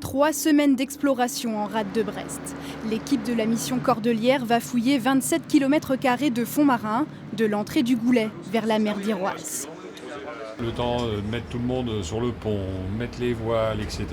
3 semaines d'exploration en rade de Brest. L'équipe de la mission Cordelière va fouiller 27 km² de fonds marins, de l'entrée du Goulet vers la mer d'Iroise. Le temps de mettre tout le monde sur le pont, mettre les voiles, etc.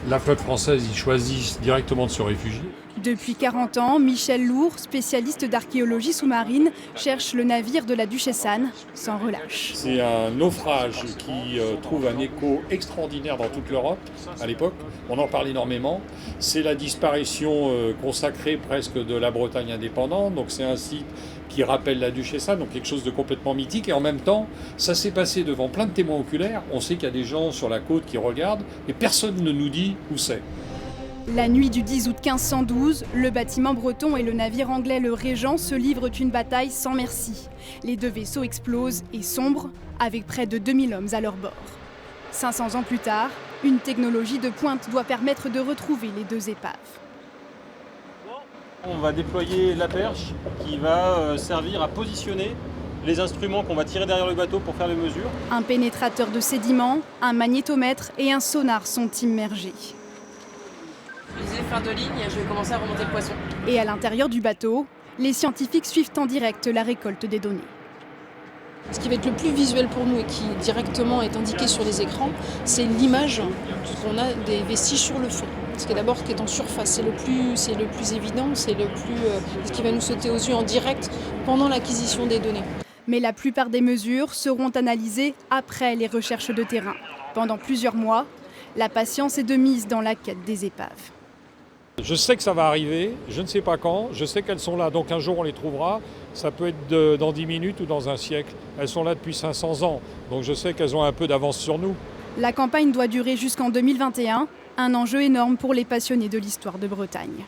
La flotte française, ils choisissent directement de se réfugier. Depuis 40 ans, Michel Lourd, spécialiste d'archéologie sous-marine, cherche le navire de la Duchesse Anne sans relâche. C'est un naufrage qui trouve un écho extraordinaire dans toute l'Europe à l'époque. On en parle énormément. C'est la disparition consacrée presque de la Bretagne indépendante. Donc c'est un site qui rappelle la Duchesse Anne, donc quelque chose de complètement mythique. Et en même temps, ça s'est passé devant plein de témoins oculaires. On sait qu'il y a des gens sur la côte qui regardent, et personne ne nous dit où c'est. La nuit du 10 août 1512, le bâtiment breton et le navire anglais le Régent se livrent une bataille sans merci. Les deux vaisseaux explosent et sombrent, avec près de 2000 hommes à leur bord. 500 ans plus tard, une technologie de pointe doit permettre de retrouver les deux épaves. On va déployer la perche qui va servir à positionner les instruments qu'on va tirer derrière le bateau pour faire les mesures. Un pénétrateur de sédiments, un magnétomètre et un sonar sont immergés. Je disais fin de ligne, je vais commencer à remonter le poisson. Et à l'intérieur du bateau, les scientifiques suivent en direct la récolte des données. Ce qui va être le plus visuel pour nous et qui directement est indiqué sur les écrans, c'est l'image qu'on a des vestiges sur le fond. Ce qui est d'abord qui est en surface, c'est le plus évident, c'est ce qui va nous sauter aux yeux en direct pendant l'acquisition des données. Mais la plupart des mesures seront analysées après les recherches de terrain. Pendant plusieurs mois, la patience est de mise dans la quête des épaves. Je sais que ça va arriver, je ne sais pas quand, je sais qu'elles sont là, donc un jour on les trouvera, ça peut être dans 10 minutes ou dans un siècle. Elles sont là depuis 500 ans, donc je sais qu'elles ont un peu d'avance sur nous. La campagne doit durer jusqu'en 2021, un enjeu énorme pour les passionnés de l'histoire de Bretagne.